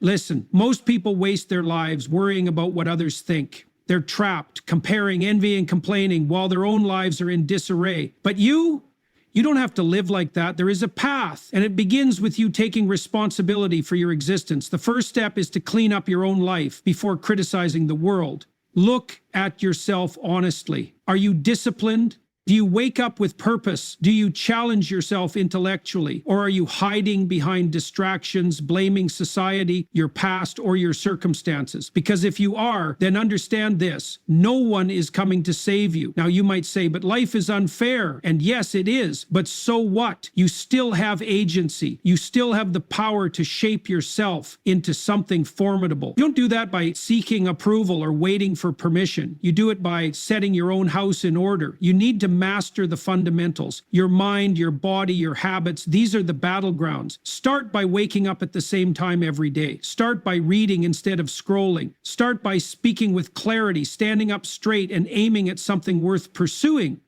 Listen, most people waste their lives worrying about what others think. They're trapped, comparing, envying, complaining while their own lives are in disarray. But you don't have to live like that. There is a path, and it begins with you taking responsibility for your existence. The first step is to clean up your own life before criticizing the world. Look at yourself honestly. Are you disciplined? Do you wake up with purpose? Do you challenge yourself intellectually? Or are you hiding behind distractions, blaming society, your past, or your circumstances? Because if you are, then understand this: no one is coming to save you. Now you might say, but life is unfair. And yes, it is. But so what? You still have agency. You still have the power to shape yourself into something formidable. You don't do that by seeking approval or waiting for permission. You do it by setting your own house in order. You need to master the fundamentals. Your mind, your body, your habits, these are the battlegrounds. Start by waking up at the same time every day. Start by reading instead of scrolling. Start by speaking with clarity, standing up straight and aiming at something worth pursuing.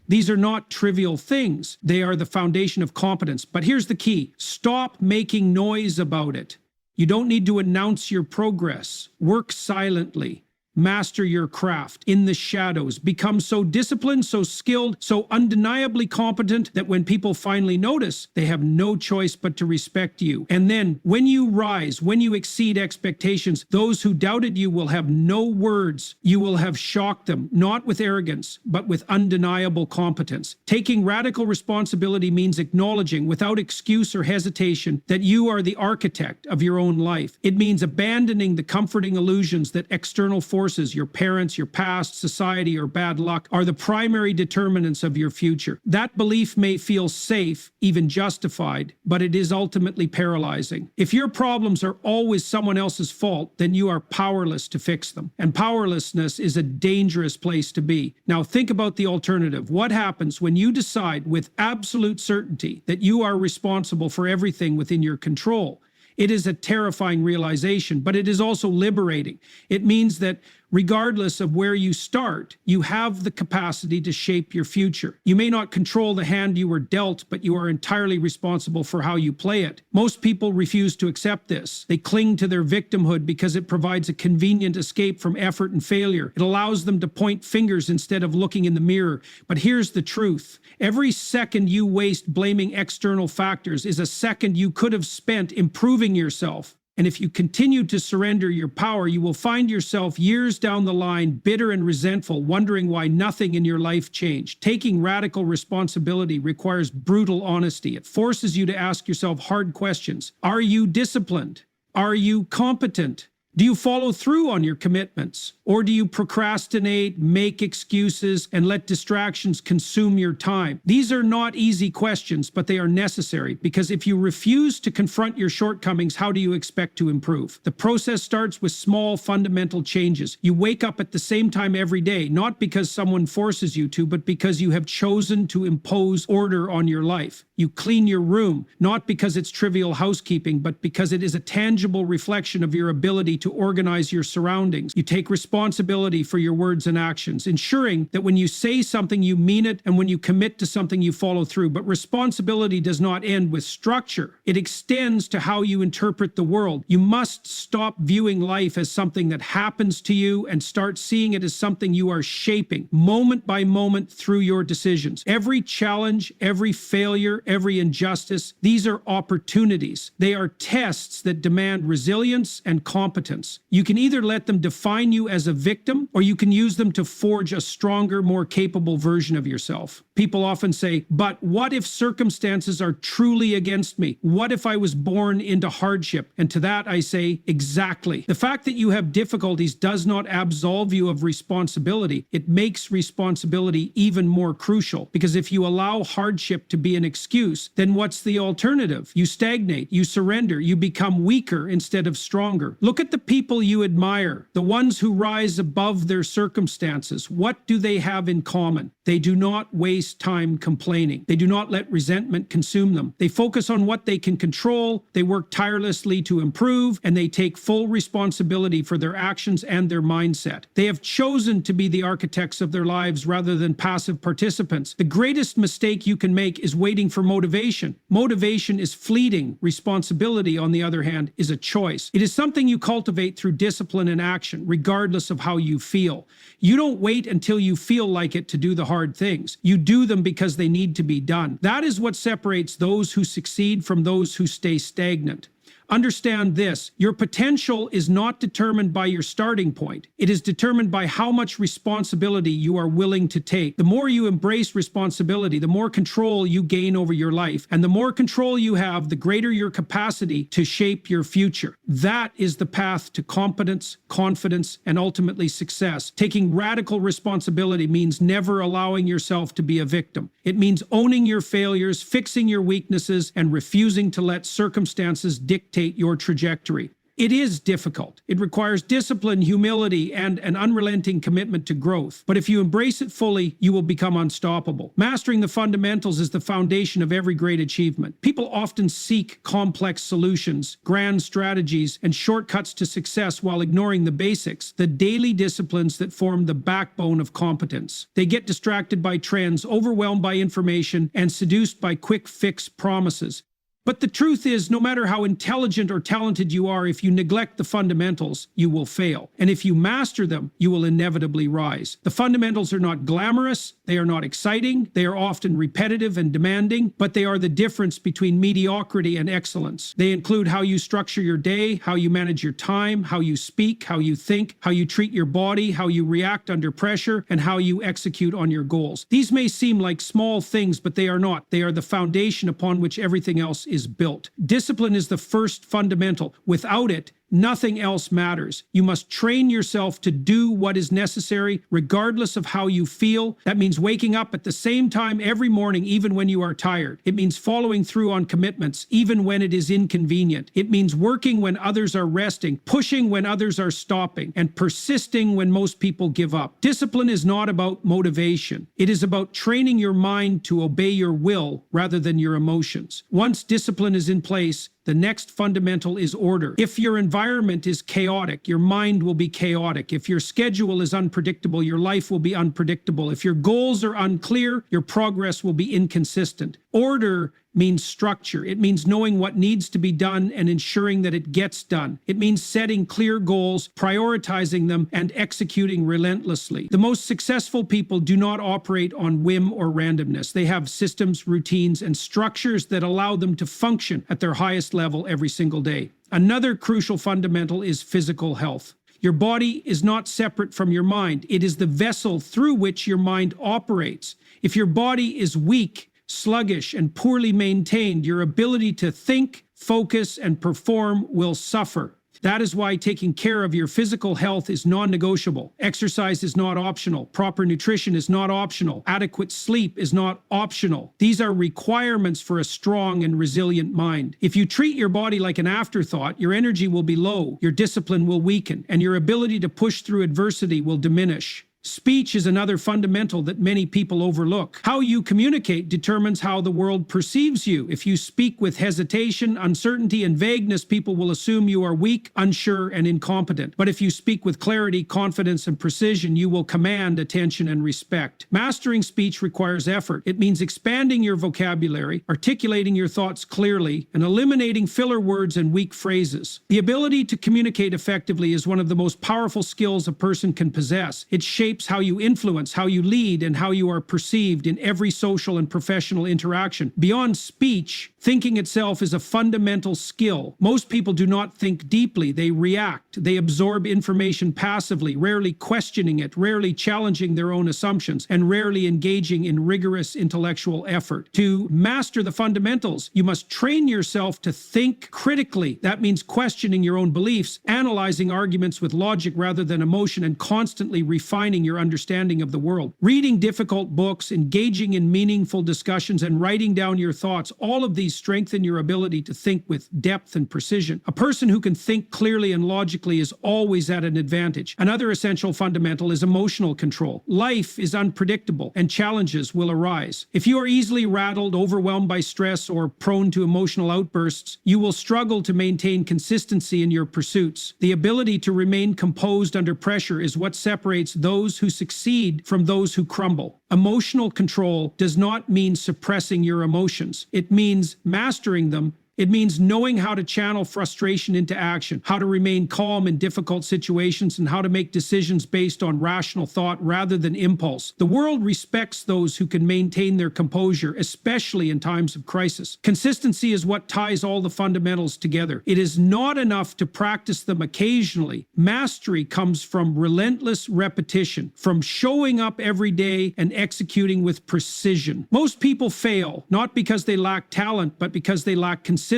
These are not trivial things. They are the foundation of competence. But here's the key: stop making noise about it. You don't need to announce your progress. Work silently. Master your craft in the shadows. Become so disciplined, so skilled, so undeniably competent that when people finally notice, they have no choice but to respect you. And then when you rise, when you exceed expectations, those who doubted you will have no words. You will have shocked them, not with arrogance, but with undeniable competence. Taking radical responsibility means acknowledging without excuse or hesitation that you are the architect of your own life. It means abandoning the comforting illusions that external forces, your parents, your past, society, or bad luck, are the primary determinants of your future. That belief may feel safe, even justified, but it is ultimately paralyzing. If your problems are always someone else's fault, then you are powerless to fix them. And powerlessness is a dangerous place to be. Now think about the alternative. What happens when you decide with absolute certainty that you are responsible for everything within your control? It is a terrifying realization, but it is also liberating. It means that regardless of where you start, you have the capacity to shape your future. You may not control the hand you were dealt, but you are entirely responsible for how you play it. Most people refuse to accept this. They cling to their victimhood because it provides a convenient escape from effort and failure. It allows them to point fingers instead of looking in the mirror. But here's the truth. Every second you waste blaming external factors is a second you could have spent improving yourself. And if you continue to surrender your power, you will find yourself years down the line, bitter and resentful, wondering why nothing in your life changed. Taking radical responsibility requires brutal honesty. It forces you to ask yourself hard questions. Are you disciplined? Are you competent? Do you follow through on your commitments? Or do you procrastinate, make excuses, and let distractions consume your time? These are not easy questions, but they are necessary, because if you refuse to confront your shortcomings, how do you expect to improve? The process starts with small, fundamental changes. You wake up at the same time every day, not because someone forces you to, but because you have chosen to impose order on your life. You clean your room, not because it's trivial housekeeping, but because it is a tangible reflection of your ability to organize your surroundings. You take responsibility for your words and actions, ensuring that when you say something, you mean it, and when you commit to something, you follow through. But responsibility does not end with structure. It extends to how you interpret the world. You must stop viewing life as something that happens to you and start seeing it as something you are shaping, moment by moment, through your decisions. Every challenge, every failure, every injustice, these are opportunities. They are tests that demand resilience and competence. You can either let them define you as a victim, or you can use them to forge a stronger, more capable version of yourself. People often say, but what if circumstances are truly against me? What if I was born into hardship? And to that I say, exactly. The fact that you have difficulties does not absolve you of responsibility. It makes responsibility even more crucial, because if you allow hardship to be an excuse, then what's the alternative? You stagnate, you surrender, you become weaker instead of stronger. Look at the people you admire, the ones who rise above their circumstances. What do they have in common? They do not waste time complaining. They do not let resentment consume them. They focus on what they can control. They work tirelessly to improve, and they take full responsibility for their actions and their mindset. They have chosen to be the architects of their lives rather than passive participants. The greatest mistake you can make is waiting for motivation. Motivation is fleeting. Responsibility, on the other hand, is a choice. It is something you cultivate through discipline and action, regardless of how you feel. You don't wait until you feel like it to do the hard things. You do them because they need to be done. That is what separates those who succeed from those who stay stagnant. Understand this: your potential is not determined by your starting point. It is determined by how much responsibility you are willing to take. The more you embrace responsibility, the more control you gain over your life. And the more control you have, the greater your capacity to shape your future. That is the path to competence, confidence, and ultimately success. Taking radical responsibility means never allowing yourself to be a victim. It means owning your failures, fixing your weaknesses, and refusing to let circumstances dictate your trajectory. It is difficult. It requires discipline, humility, and an unrelenting commitment to growth. But if you embrace it fully, you will become unstoppable. Mastering the fundamentals is the foundation of every great achievement. People often seek complex solutions, grand strategies, and shortcuts to success while ignoring the basics, the daily disciplines that form the backbone of competence. They get distracted by trends, overwhelmed by information, and seduced by quick fix promises. But the truth is, no matter how intelligent or talented you are, if you neglect the fundamentals, you will fail. And if you master them, you will inevitably rise. The fundamentals are not glamorous, they are not exciting, they are often repetitive and demanding, but they are the difference between mediocrity and excellence. They include how you structure your day, how you manage your time, how you speak, how you think, how you treat your body, how you react under pressure, and how you execute on your goals. These may seem like small things, but they are not. They are the foundation upon which everything else is built. Discipline is the first fundamental. Without it, nothing else matters. You must train yourself to do what is necessary, regardless of how you feel. That means waking up at the same time every morning, even when you are tired. It means following through on commitments, even when it is inconvenient. It means working when others are resting, pushing when others are stopping, and persisting when most people give up. Discipline is not about motivation. It is about training your mind to obey your will rather than your emotions. Once discipline is in place, the next fundamental is order. If your environment is chaotic, your mind will be chaotic. If your schedule is unpredictable, your life will be unpredictable. If your goals are unclear, your progress will be inconsistent. Order means structure. It means knowing what needs to be done and ensuring that it gets done. It means setting clear goals, prioritizing them, and executing relentlessly. The most successful people do not operate on whim or randomness. They have systems, routines, and structures that allow them to function at their highest level every single day. Another crucial fundamental is physical health. Your body is not separate from your mind. It is the vessel through which your mind operates. If your body is weak, sluggish, and poorly maintained, your ability to think, focus, and perform will suffer. That is why taking care of your physical health is non-negotiable. Exercise is not optional. Proper nutrition is not optional. Adequate sleep is not optional. These are requirements for a strong and resilient mind. If you treat your body like an afterthought, your energy will be low, your discipline will weaken, and your ability to push through adversity will diminish. Speech is another fundamental that many people overlook. How you communicate determines how the world perceives you. If you speak with hesitation, uncertainty, and vagueness, people will assume you are weak, unsure, and incompetent. But if you speak with clarity, confidence, and precision, you will command attention and respect. Mastering speech requires effort. It means expanding your vocabulary, articulating your thoughts clearly, and eliminating filler words and weak phrases. The ability to communicate effectively is one of the most powerful skills a person can possess. It shapes how you influence, how you lead, and how you are perceived in every social and professional interaction. Beyond speech, thinking itself is a fundamental skill. Most people do not think deeply. They react. They absorb information passively, rarely questioning it, rarely challenging their own assumptions, and rarely engaging in rigorous intellectual effort. To master the fundamentals, you must train yourself to think critically. That means questioning your own beliefs, analyzing arguments with logic rather than emotion, and constantly refining your understanding of the world. Reading difficult books, engaging in meaningful discussions, and writing down your thoughts, all of these qualities strengthen your ability to think with depth and precision. A person who can think clearly and logically is always at an advantage. Another essential fundamental is emotional control. Life is unpredictable and challenges will arise. If you are easily rattled, overwhelmed by stress, or prone to emotional outbursts, you will struggle to maintain consistency in your pursuits. The ability to remain composed under pressure is what separates those who succeed from those who crumble. Emotional control does not mean suppressing your emotions. It means mastering them. It means knowing how to channel frustration into action, how to remain calm in difficult situations, and how to make decisions based on rational thought rather than impulse. The world respects those who can maintain their composure, especially in times of crisis. Consistency is what ties all the fundamentals together. It is not enough to practice them occasionally. Mastery comes from relentless repetition, from showing up every day and executing with precision. Most people fail, not because they lack talent, but because they lack consistency.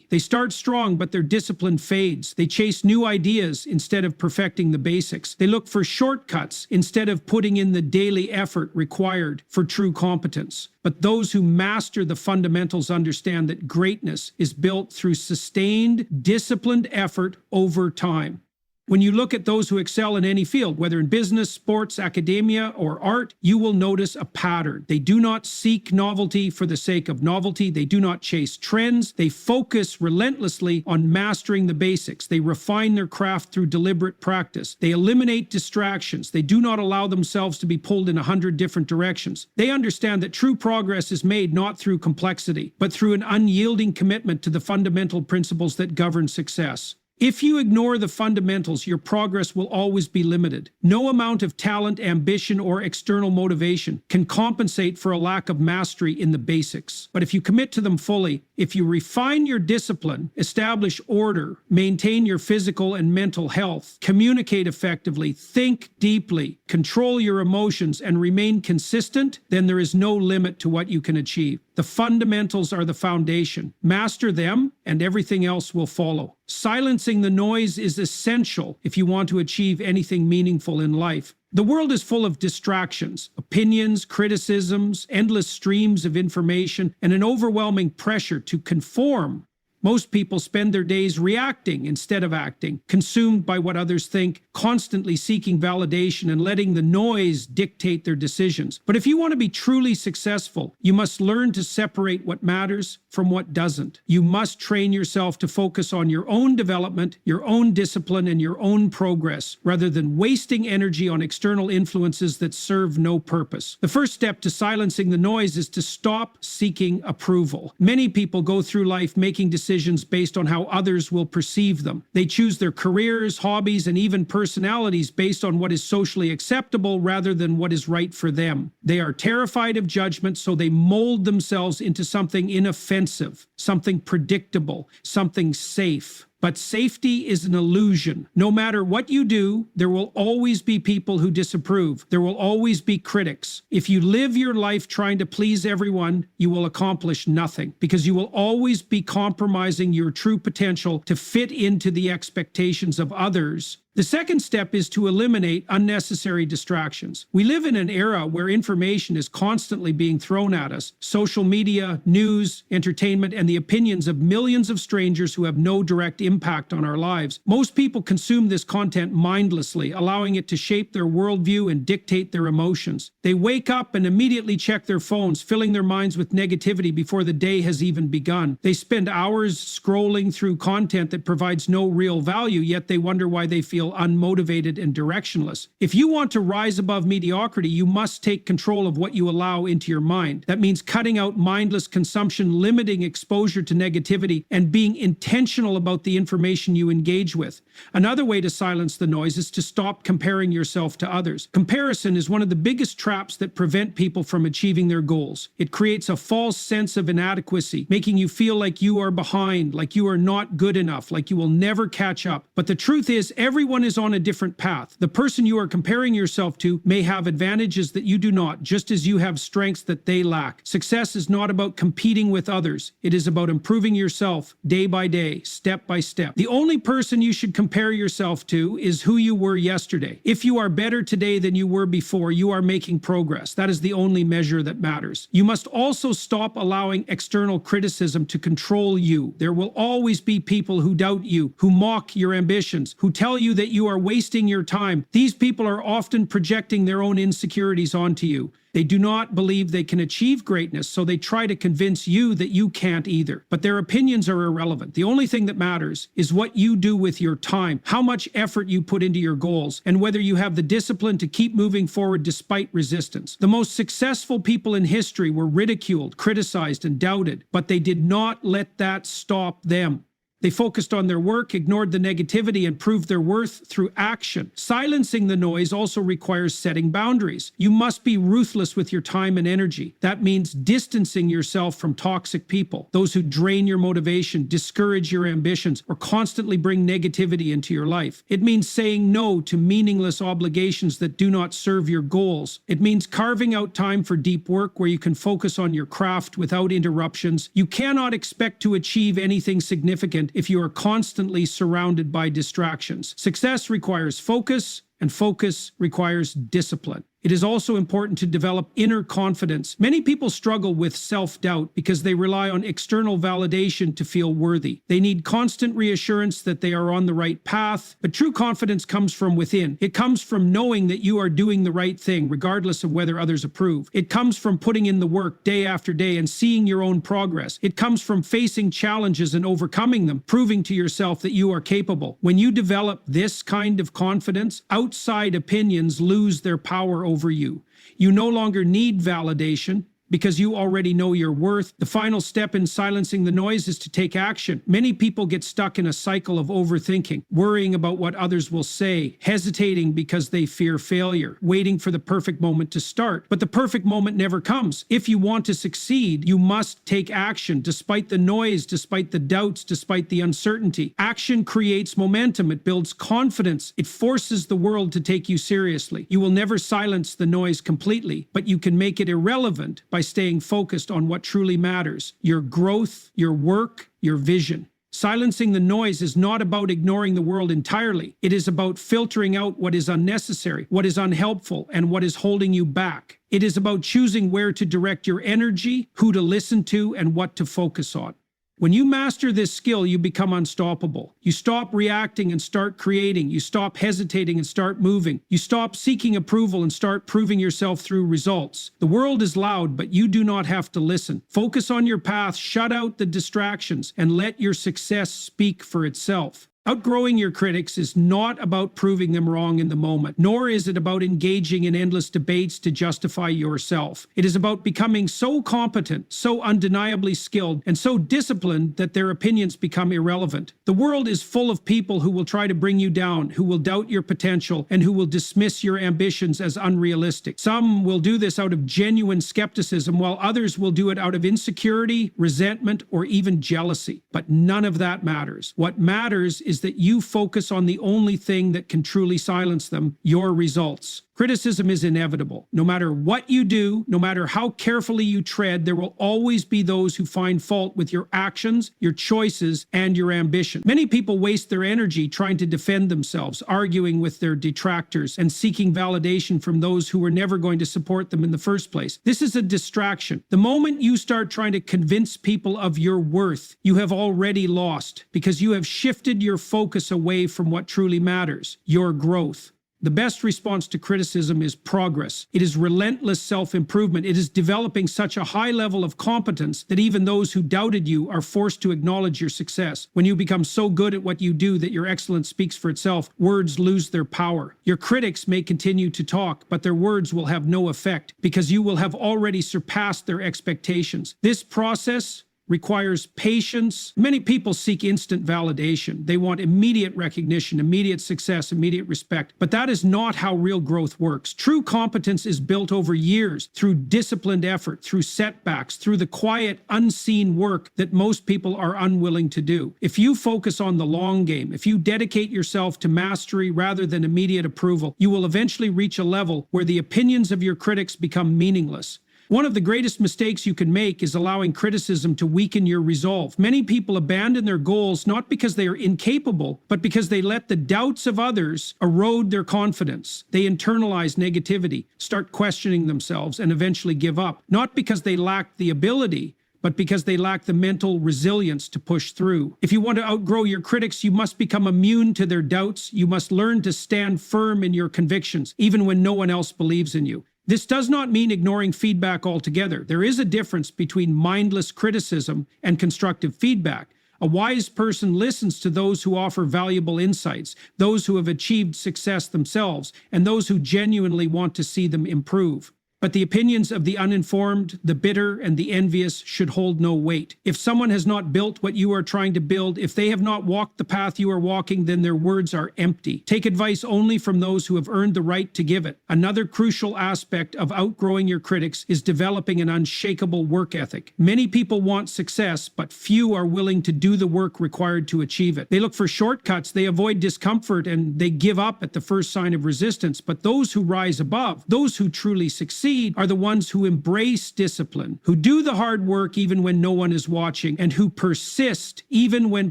They start strong, but their discipline fades. They chase new ideas instead of perfecting the basics. They look for shortcuts instead of putting in the daily effort required for true competence. But those who master the fundamentals understand that greatness is built through sustained, disciplined effort over time. When you look at those who excel in any field, whether in business, sports, academia, or art, you will notice a pattern. They do not seek novelty for the sake of novelty. They do not chase trends. They focus relentlessly on mastering the basics. They refine their craft through deliberate practice. They eliminate distractions. They do not allow themselves to be pulled in 100 different directions. They understand that true progress is made not through complexity, but through an unyielding commitment to the fundamental principles that govern success. If you ignore the fundamentals, your progress will always be limited. No amount of talent, ambition, or external motivation can compensate for a lack of mastery in the basics. But if you commit to them fully, if you refine your discipline, establish order, maintain your physical and mental health, communicate effectively, think deeply, control your emotions, and remain consistent, then there is no limit to what you can achieve. The fundamentals are the foundation. Master them, and everything else will follow. Silencing the noise is essential if you want to achieve anything meaningful in life. The world is full of distractions, opinions, criticisms, endless streams of information, and an overwhelming pressure to conform. Most people spend their days reacting instead of acting, consumed by what others think, constantly seeking validation and letting the noise dictate their decisions. But if you want to be truly successful, you must learn to separate what matters from what doesn't. You must train yourself to focus on your own development, your own discipline, and your own progress, rather than wasting energy on external influences that serve no purpose. The first step to silencing the noise is to stop seeking approval. Many people go through life making decisions based on how others will perceive them. They choose their careers, hobbies, and even personalities based on what is socially acceptable rather than what is right for them. They are terrified of judgment, so they mold themselves into something inoffensive, something predictable, something safe. But safety is an illusion. No matter what you do, there will always be people who disapprove. There will always be critics. If you live your life trying to please everyone, you will accomplish nothing, because you will always be compromising your true potential to fit into the expectations of others. The second step is to eliminate unnecessary distractions. We live in an era where information is constantly being thrown at us. Social media, news, entertainment, and the opinions of millions of strangers who have no direct impact on our lives. Most people consume this content mindlessly, allowing it to shape their worldview and dictate their emotions. They wake up and immediately check their phones, filling their minds with negativity before the day has even begun. They spend hours scrolling through content that provides no real value, yet they wonder why they feel unmotivated and directionless. If you want to rise above mediocrity, you must take control of what you allow into your mind. That means cutting out mindless consumption, limiting exposure to negativity, and being intentional about the information you engage with. Another way to silence the noise is to stop comparing yourself to others. Comparison is one of the biggest traps that prevent people from achieving their goals. It creates a false sense of inadequacy, making you feel like you are behind, like you are not good enough, like you will never catch up. But the truth is, everyone Everyone is on a different path. The person you are comparing yourself to may have advantages that you do not, just as you have strengths that they lack. Success is not about competing with others. It is about improving yourself day by day, step by step. The only person you should compare yourself to is who you were yesterday. If you are better today than you were before, you are making progress. That is the only measure that matters. You must also stop allowing external criticism to control you. There will always be people who doubt you, who mock your ambitions, who tell you that you are wasting your time. These people are often projecting their own insecurities onto you. They do not believe they can achieve greatness, so they try to convince you that you can't either. But their opinions are irrelevant. The only thing that matters is what you do with your time, how much effort you put into your goals, and whether you have the discipline to keep moving forward despite resistance. The most successful people in history were ridiculed, criticized, and doubted, but they did not let that stop them. They focused on their work, ignored the negativity, and proved their worth through action. Silencing the noise also requires setting boundaries. You must be ruthless with your time and energy. That means distancing yourself from toxic people, those who drain your motivation, discourage your ambitions, or constantly bring negativity into your life. It means saying no to meaningless obligations that do not serve your goals. It means carving out time for deep work where you can focus on your craft without interruptions. You cannot expect to achieve anything significant if you are constantly surrounded by distractions. Success requires focus, and focus requires discipline. It is also important to develop inner confidence. Many people struggle with self-doubt because they rely on external validation to feel worthy. They need constant reassurance that they are on the right path, but true confidence comes from within. It comes from knowing that you are doing the right thing, regardless of whether others approve. It comes from putting in the work day after day and seeing your own progress. It comes from facing challenges and overcoming them, proving to yourself that you are capable. When you develop this kind of confidence, outside opinions lose their power over you. You no longer need validation because you already know your worth. The final step in silencing the noise is to take action. Many people get stuck in a cycle of overthinking, worrying about what others will say, hesitating because they fear failure, waiting for the perfect moment to start. But the perfect moment never comes. If you want to succeed, you must take action, despite the noise, despite the doubts, despite the uncertainty. Action creates momentum. It builds confidence. It forces the world to take you seriously. You will never silence the noise completely, but you can make it irrelevant by staying focused on what truly matters: your growth, your work, your vision. Silencing the noise is not about ignoring the world entirely. It is about filtering out what is unnecessary, what is unhelpful, and what is holding you back. It is about choosing where to direct your energy, who to listen to, and what to focus on. When you master this skill, you become unstoppable. You stop reacting and start creating. You stop hesitating and start moving. You stop seeking approval and start proving yourself through results. The world is loud, but you do not have to listen. Focus on your path, shut out the distractions, and let your success speak for itself. Outgrowing your critics is not about proving them wrong in the moment, nor is it about engaging in endless debates to justify yourself. It is about becoming so competent, so undeniably skilled, and so disciplined that their opinions become irrelevant. The world is full of people who will try to bring you down, who will doubt your potential, and who will dismiss your ambitions as unrealistic. Some will do this out of genuine skepticism, while others will do it out of insecurity, resentment, or even jealousy. But none of that matters. What matters is that you focus on the only thing that can truly silence them: your results. Criticism is inevitable. No matter what you do, no matter how carefully you tread, there will always be those who find fault with your actions, your choices, and your ambition. Many people waste their energy trying to defend themselves, arguing with their detractors, and seeking validation from those who were never going to support them in the first place. This is a distraction. The moment you start trying to convince people of your worth, you have already lost, because you have shifted your focus away from what truly matters: your growth. The best response to criticism is progress. It is relentless self-improvement. It is developing such a high level of competence that even those who doubted you are forced to acknowledge your success. When you become so good at what you do that your excellence speaks for itself, words lose their power. Your critics may continue to talk, but their words will have no effect because you will have already surpassed their expectations. This process requires patience. Many people seek instant validation. They want immediate recognition, immediate success, immediate respect. But that is not how real growth works. True competence is built over years through disciplined effort, through setbacks, through the quiet, unseen work that most people are unwilling to do. If you focus on the long game, if you dedicate yourself to mastery rather than immediate approval, you will eventually reach a level where the opinions of your critics become meaningless. One of the greatest mistakes you can make is allowing criticism to weaken your resolve. Many people abandon their goals not because they are incapable, but because they let the doubts of others erode their confidence. They internalize negativity, start questioning themselves, and eventually give up. Not because they lack the ability, but because they lack the mental resilience to push through. If you want to outgrow your critics, you must become immune to their doubts. You must learn to stand firm in your convictions, even when no one else believes in you. This does not mean ignoring feedback altogether. There is a difference between mindless criticism and constructive feedback. A wise person listens to those who offer valuable insights, those who have achieved success themselves, and those who genuinely want to see them improve. But the opinions of the uninformed, the bitter, and the envious should hold no weight. If someone has not built what you are trying to build, if they have not walked the path you are walking, then their words are empty. Take advice only from those who have earned the right to give it. Another crucial aspect of outgrowing your critics is developing an unshakable work ethic. Many people want success, but few are willing to do the work required to achieve it. They look for shortcuts, they avoid discomfort, and they give up at the first sign of resistance. But those who rise above, those who truly succeed, are the ones who embrace discipline, who do the hard work even when no one is watching, and who persist even when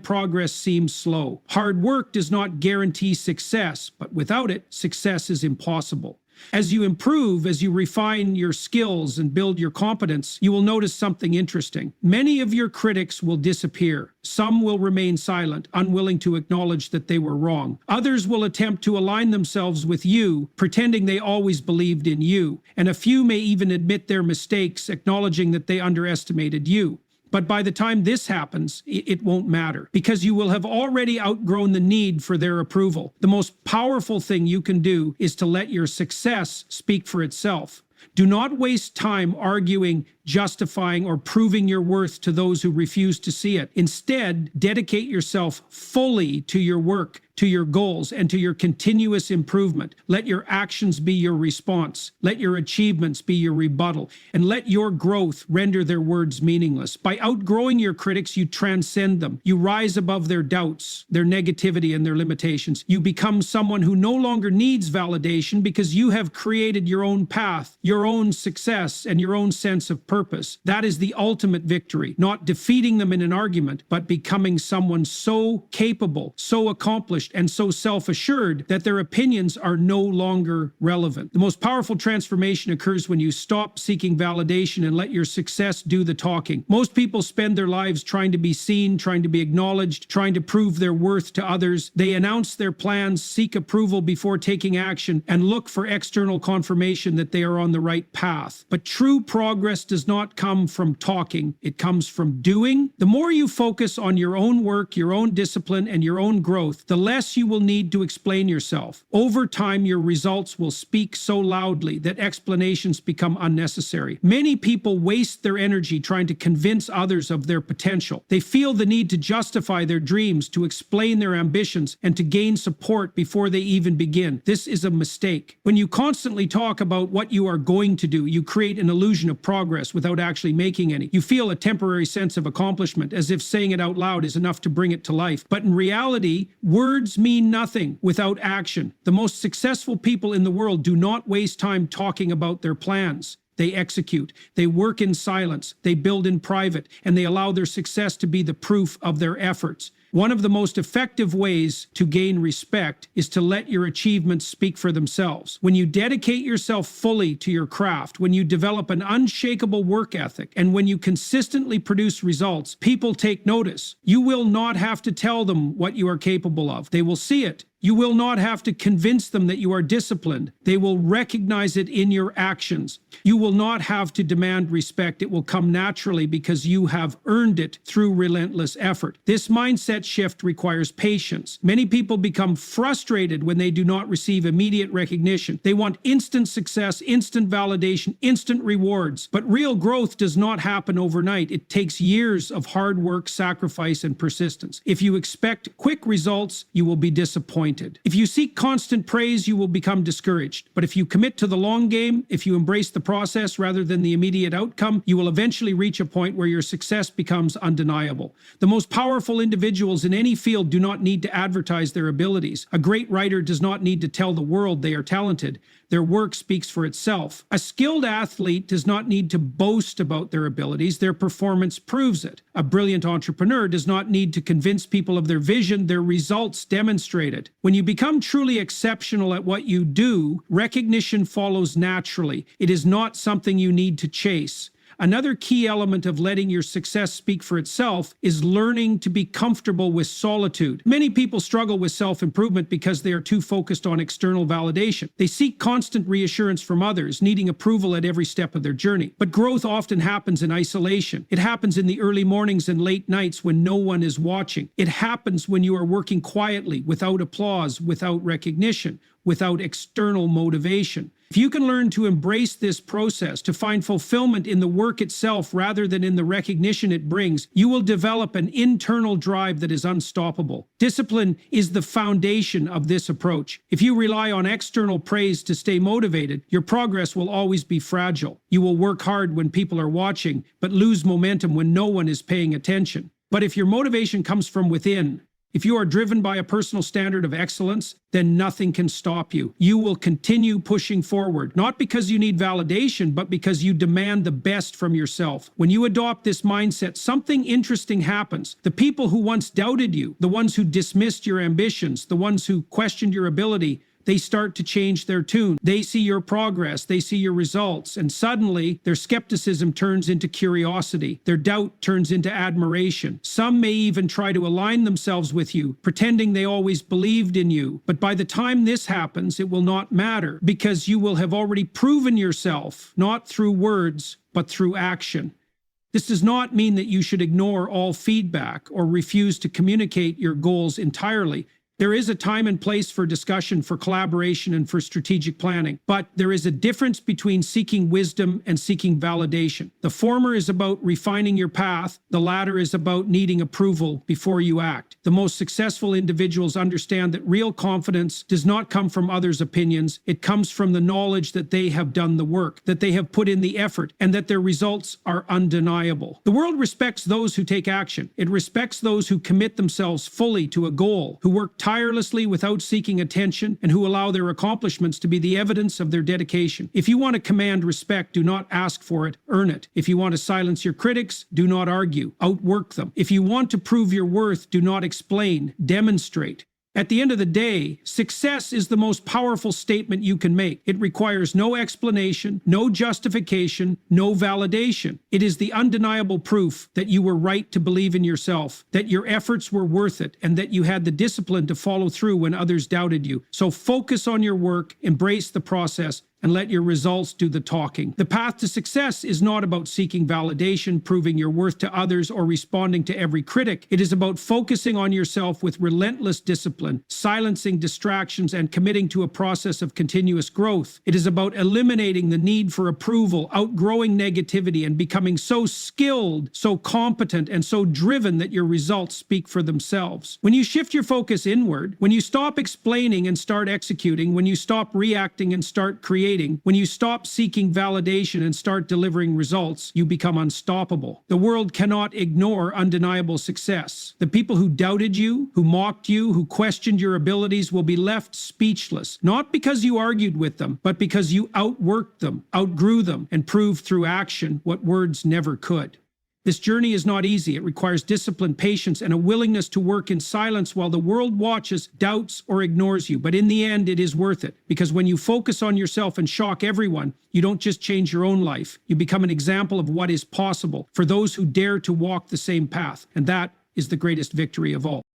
progress seems slow. Hard work does not guarantee success, but without it, success is impossible. As you improve, as you refine your skills and build your competence, you will notice something interesting. Many of your critics will disappear. Some will remain silent, unwilling to acknowledge that they were wrong. Others will attempt to align themselves with you, pretending they always believed in you. And a few may even admit their mistakes, acknowledging that they underestimated you. But by the time this happens, it won't matter, because you will have already outgrown the need for their approval. The most powerful thing you can do is to let your success speak for itself. Do not waste time arguing, justifying, or proving your worth to those who refuse to see it. Instead, dedicate yourself fully to your work, to your goals, and to your continuous improvement. Let your actions be your response. Let your achievements be your rebuttal. And let your growth render their words meaningless. By outgrowing your critics, you transcend them. You rise above their doubts, their negativity, and their limitations. You become someone who no longer needs validation because you have created your own path, your own success, and your own sense of purpose. That is the ultimate victory. Not defeating them in an argument, but becoming someone so capable, so accomplished, and so self-assured that their opinions are no longer relevant. The most powerful transformation occurs when you stop seeking validation and let your success do the talking. Most people spend their lives trying to be seen, trying to be acknowledged, trying to prove their worth to others. They announce their plans, seek approval before taking action, and look for external confirmation that they are on the right path. But true progress does not come from talking, it comes from doing. The more you focus on your own work, your own discipline, and your own growth, the less you will need to explain yourself. Over time, your results will speak so loudly that explanations become unnecessary. Many people waste their energy trying to convince others of their potential. They feel the need to justify their dreams, to explain their ambitions, and to gain support before they even begin. This is a mistake. When you constantly talk about what you are going to do, you create an illusion of progress without actually making any. You feel a temporary sense of accomplishment, as if saying it out loud is enough to bring it to life. But in reality, words mean nothing without action. The most successful people in the world do not waste time talking about their plans. They execute, they work in silence, they build in private, and they allow their success to be the proof of their efforts. One of the most effective ways to gain respect is to let your achievements speak for themselves. When you dedicate yourself fully to your craft, when you develop an unshakable work ethic, and when you consistently produce results, people take notice. You will not have to tell them what you are capable of. They will see it. You will not have to convince them that you are disciplined. They will recognize it in your actions. You will not have to demand respect. It will come naturally because you have earned it through relentless effort. This mindset shift requires patience. Many people become frustrated when they do not receive immediate recognition. They want instant success, instant validation, instant rewards. But real growth does not happen overnight. It takes years of hard work, sacrifice, and persistence. If you expect quick results, you will be disappointed. If you seek constant praise, you will become discouraged. But if you commit to the long game, if you embrace the process rather than the immediate outcome, you will eventually reach a point where your success becomes undeniable. The most powerful individuals in any field do not need to advertise their abilities. A great writer does not need to tell the world they are talented. Their work speaks for itself. A skilled athlete does not need to boast about their abilities. Their performance proves it. A brilliant entrepreneur does not need to convince people of their vision. Their results demonstrate it. When you become truly exceptional at what you do, recognition follows naturally. It is not something you need to chase. Another key element of letting your success speak for itself is learning to be comfortable with solitude. Many people struggle with self-improvement because they are too focused on external validation. They seek constant reassurance from others, needing approval at every step of their journey. But growth often happens in isolation. It happens in the early mornings and late nights when no one is watching. It happens when you are working quietly, without applause, without recognition, without external motivation. If you can learn to embrace this process, to find fulfillment in the work itself rather than in the recognition it brings, you will develop an internal drive that is unstoppable. Discipline is the foundation of this approach. If you rely on external praise to stay motivated, your progress will always be fragile. You will work hard when people are watching, but lose momentum when no one is paying attention. But if your motivation comes from within, if you are driven by a personal standard of excellence, then nothing can stop you. You will continue pushing forward, not because you need validation, but because you demand the best from yourself. When you adopt this mindset, something interesting happens. The people who once doubted you, the ones who dismissed your ambitions, the ones who questioned your ability, they start to change their tune. They see your progress, they see your results, and suddenly their skepticism turns into curiosity. Their doubt turns into admiration. Some may even try to align themselves with you, pretending they always believed in you. But by the time this happens, it will not matter, because you will have already proven yourself, not through words, but through action. This does not mean that you should ignore all feedback or refuse to communicate your goals entirely. There is a time and place for discussion, for collaboration, and for strategic planning. But there is a difference between seeking wisdom and seeking validation. The former is about refining your path. The latter is about needing approval before you act. The most successful individuals understand that real confidence does not come from others' opinions. It comes from the knowledge that they have done the work, that they have put in the effort, and that their results are undeniable. The world respects those who take action. It respects those who commit themselves fully to a goal, who work tirelessly without seeking attention, and who allow their accomplishments to be the evidence of their dedication. If you want to command respect, do not ask for it, earn it. If you want to silence your critics, do not argue, outwork them. If you want to prove your worth, do not explain, demonstrate. At the end of the day, success is the most powerful statement you can make. It requires no explanation, no justification, no validation. It is the undeniable proof that you were right to believe in yourself, that your efforts were worth it, and that you had the discipline to follow through when others doubted you. So focus on your work, embrace the process, and let your results do the talking. The path to success is not about seeking validation, proving your worth to others, or responding to every critic. It is about focusing on yourself with relentless discipline, silencing distractions, and committing to a process of continuous growth. It is about eliminating the need for approval, outgrowing negativity, and becoming so skilled, so competent, and so driven that your results speak for themselves. When you shift your focus inward, when you stop explaining and start executing, when you stop reacting and start creating, when you stop seeking validation and start delivering results, you become unstoppable. The world cannot ignore undeniable success. The people who doubted you, who mocked you, who questioned your abilities will be left speechless, not because you argued with them, but because you outworked them, outgrew them, and proved through action what words never could. This journey is not easy. It requires discipline, patience, and a willingness to work in silence while the world watches, doubts, or ignores you. But in the end, it is worth it. Because when you focus on yourself and shock everyone, you don't just change your own life. You become an example of what is possible for those who dare to walk the same path. And that is the greatest victory of all.